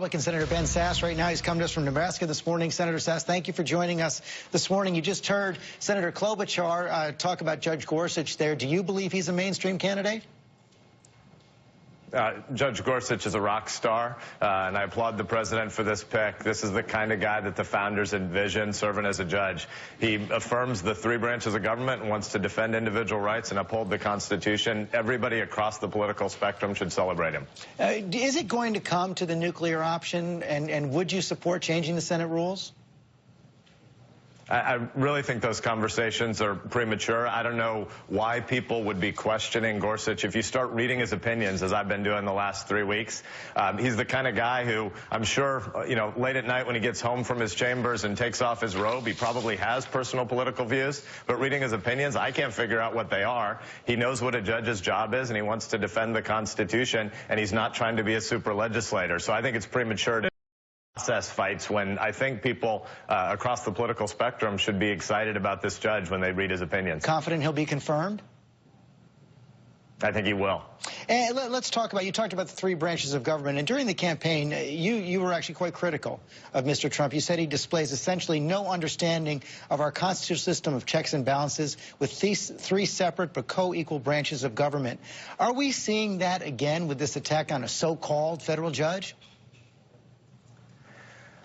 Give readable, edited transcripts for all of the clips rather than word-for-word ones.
Republican Senator Ben Sasse right now. He's come to us from Nebraska this morning. Senator Sasse, thank you for joining us this morning. You just heard Senator Klobuchar talk about Judge Gorsuch there. Do you believe he's a mainstream candidate? Judge Gorsuch is a rock star, and I applaud the president for this pick. This is the kind of guy that the founders envisioned serving as a judge. He affirms the three branches of government and wants to defend individual rights and uphold the Constitution. Everybody across the political spectrum should celebrate him. Is it going to come to the nuclear option, and would you support changing the Senate rules? I really think those conversations are premature. I don't know why people would be questioning Gorsuch. If you start reading his opinions, as I've been doing the last 3 weeks, he's the kind of guy who I'm sure, late at night when he gets home from his chambers and takes off his robe, he probably has personal political views. But reading his opinions, I can't figure out what they are. He knows what a judge's job is, and he wants to defend the Constitution, and he's not trying to be a super legislator. So I think it's premature to process fights when I think people across the political spectrum should be excited about this judge when they read his opinions. Confident he'll be confirmed? I think he will. And let's talk about, you talked about the three branches of government, and during the campaign, you were actually quite critical of Mr. Trump. You said he displays essentially no understanding of our constitutional system of checks and balances with these three separate but co-equal branches of government. Are we seeing that again with this attack on a so-called federal judge?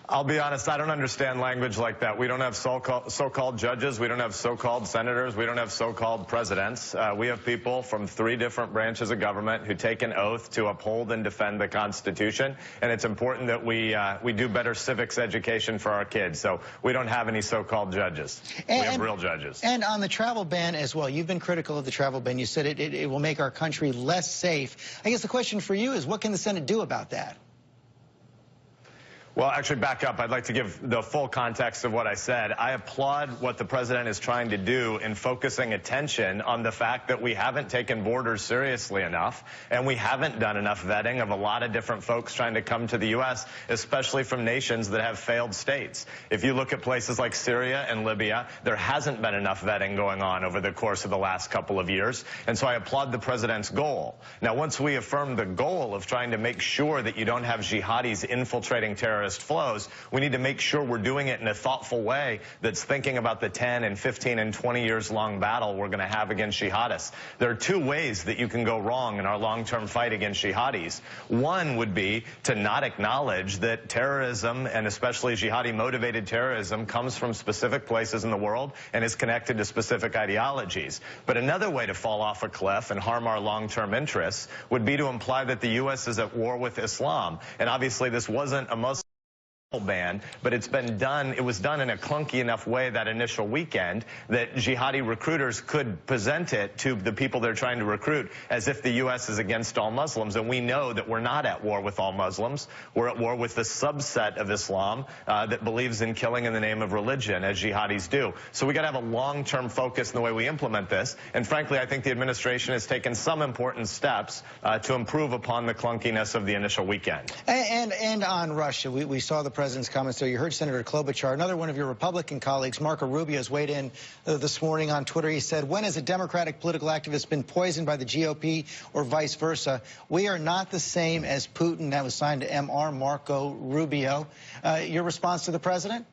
I'll be honest, I don't understand language like that. We don't have so-called judges. We don't have so-called senators. We don't have so-called presidents. We have people from three different branches of government who take an oath to uphold and defend the Constitution. And it's important that we do better civics education for our kids. So we don't have any so-called judges. We have real judges. And on the travel ban as well, you've been critical of the travel ban. You said it will make our country less safe. I guess the question for you is, what can the Senate do about that? Well, actually, back up. I'd like to give the full context of what I said. I applaud what the president is trying to do in focusing attention on the fact that we haven't taken borders seriously enough, and we haven't done enough vetting of a lot of different folks trying to come to the U.S., especially from nations that have failed states. If you look at places like Syria and Libya, there hasn't been enough vetting going on over the course of the last couple of years, and so I applaud the president's goal. Now, once we affirm the goal of trying to make sure that you don't have jihadis infiltrating terrorist flows, we need to make sure we're doing it in a thoughtful way that's thinking about the 10 and 15 and 20 years long battle we're going to have against jihadists. There are two ways that you can go wrong in our long-term fight against jihadis. One would be to not acknowledge that terrorism, and especially jihadi-motivated terrorism, comes from specific places in the world and is connected to specific ideologies. But another way to fall off a cliff and harm our long-term interests would be to imply that the U.S. is at war with Islam. And obviously this wasn't a Muslim ban, but it was done in a clunky enough way that initial weekend that jihadi recruiters could present it to the people they're trying to recruit as if the U.S. is against all Muslims. And we know that we're not at war with all Muslims. We're at war with the subset of Islam that believes in killing in the name of religion, as jihadis do. So we got to have a long-term focus in the way we implement this. And frankly, I think the administration has taken some important steps to improve upon the clunkiness of the initial weekend. And on Russia, we saw the president's comments there. You heard Senator Klobuchar. Another one of your Republican colleagues, Marco Rubio, has weighed in this morning on Twitter. He said, when has a Democratic political activist been poisoned by the GOP or vice versa? We are not the same as Putin. That was signed to MR Marco Rubio. Your response to the president?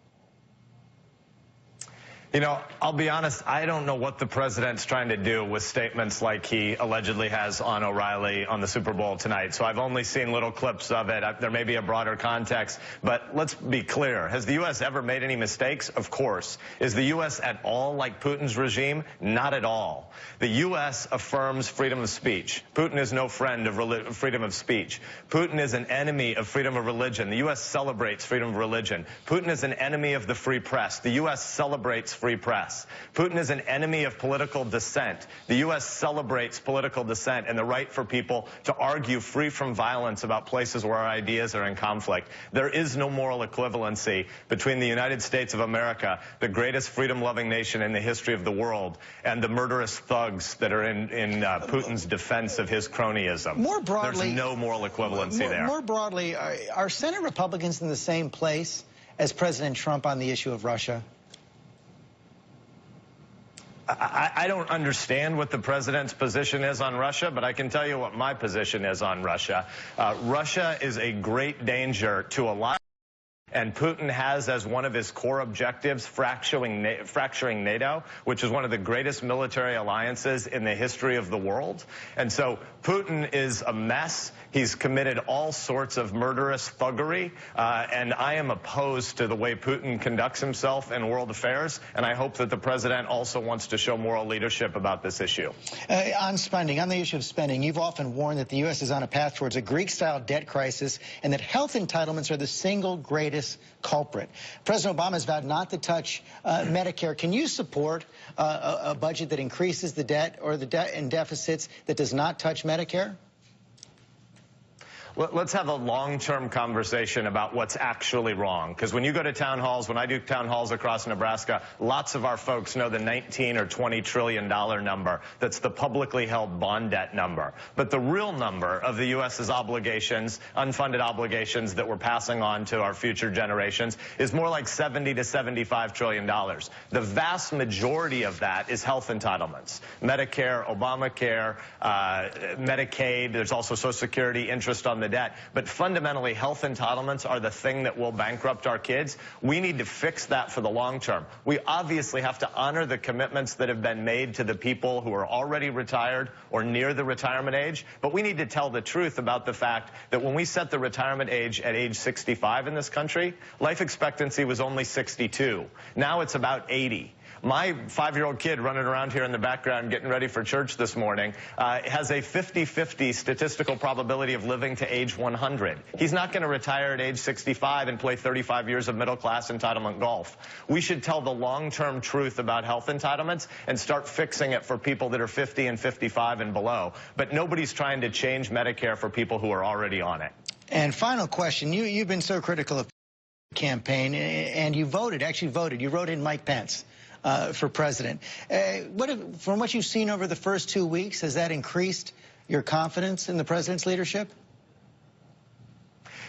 You know, I'll be honest, I don't know what the president's trying to do with statements like he allegedly has on O'Reilly on the Super Bowl tonight. So I've only seen little clips of it. There may be a broader context, but let's be clear. Has the U.S. ever made any mistakes? Of course. Is the U.S. at all like Putin's regime? Not at all. The U.S. affirms freedom of speech. Putin is no friend of freedom of speech. Putin is an enemy of freedom of religion. The U.S. celebrates freedom of religion. Putin is an enemy of the free press. The U.S. celebrates free press. Putin is an enemy of political dissent. The U.S. celebrates political dissent and the right for people to argue free from violence about places where our ideas are in conflict. There is no moral equivalency between the United States of America, the greatest freedom-loving nation in the history of the world, and the murderous thugs that are in Putin's defense of his cronyism. More broadly, there's no moral equivalency there. More broadly, are Senate Republicans in the same place as President Trump on the issue of Russia? I don't understand what the president's position is on Russia, but I can tell you what my position is on Russia. Russia is a great danger to a lot. And Putin has as one of his core objectives fracturing NATO, which is one of the greatest military alliances in the history of the world. And so Putin is a mess. He's committed all sorts of murderous thuggery. And I am opposed to the way Putin conducts himself in world affairs. And I hope that the president also wants to show moral leadership about this issue. On spending, on the issue of spending, you've often warned that the U.S. is on a path towards a Greek-style debt crisis and that health entitlements are the single greatest culprit. President Obama has vowed not to touch Medicare. Can you support a budget that increases the debt or the debt and deficits that does not touch Medicare? Let's have a long-term conversation about what's actually wrong. Because when you go to town halls, when I do town halls across Nebraska, lots of our folks know the $19 or $20 trillion number. That's the publicly held bond debt number. But the real number of the U.S.'s obligations, unfunded obligations that we're passing on to our future generations, is more like $70 to $75 trillion. The vast majority of that is health entitlements. Medicare, Obamacare, Medicaid, there's also Social Security, interest on the debt. But fundamentally, health entitlements are the thing that will bankrupt our kids. We need to fix that for the long term. We obviously have to honor the commitments that have been made to the people who are already retired or near the retirement age. But we need to tell the truth about the fact that when we set the retirement age at age 65 in this country, life expectancy was only 62. Now it's about 80. My 5-year-old kid running around here in the background getting ready for church this morning has a 50-50 statistical probability of living to age 100. He's not going to retire at age 65 and play 35 years of middle-class entitlement golf. We should tell the long-term truth about health entitlements and start fixing it for people that are 50 and 55 and below. But nobody's trying to change Medicare for people who are already on it. And final question. You've been so critical of the campaign, and you wrote in Mike Pence for president. From what you've seen over the first 2 weeks, has that increased your confidence in the president's leadership?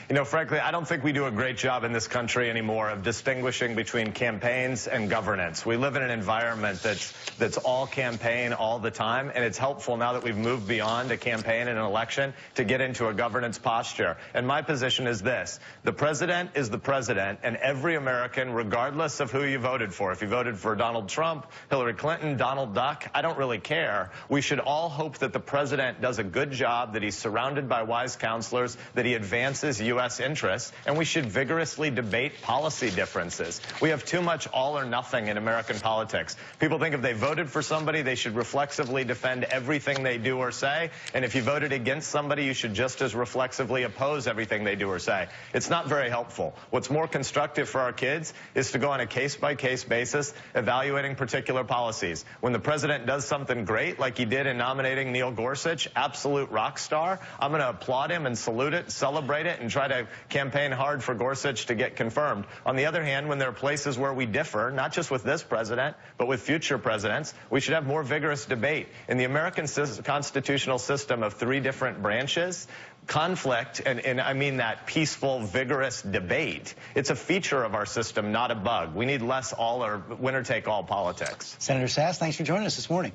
You know, frankly, I don't think we do a great job in this country anymore of distinguishing between campaigns and governance. We live in an environment that's all campaign all the time, and it's helpful now that we've moved beyond a campaign and an election to get into a governance posture. And my position is this: the president is the president, and every American, regardless of who you voted for, if you voted for Donald Trump, Hillary Clinton, Donald Duck, I don't really care. We should all hope that the president does a good job, that he's surrounded by wise counselors, that he advances U.S. interests, and we should vigorously debate policy differences. We have too much all or nothing in American politics. People think if they voted for somebody, they should reflexively defend everything they do or say, and if you voted against somebody, you should just as reflexively oppose everything they do or say. It's not very helpful. What's more constructive for our kids is to go on a case-by-case basis, evaluating particular policies. When the president does something great, like he did in nominating Neil Gorsuch, absolute rock star, I'm going to applaud him and salute it, celebrate it, and try to campaign hard for Gorsuch to get confirmed. On the other hand, when there are places where we differ, not just with this president, but with future presidents, we should have more vigorous debate. In the American constitutional system of 3 different branches, conflict, and I mean that peaceful, vigorous debate, it's a feature of our system, not a bug. We need less all or winner-take-all politics. Senator Sasse, thanks for joining us this morning.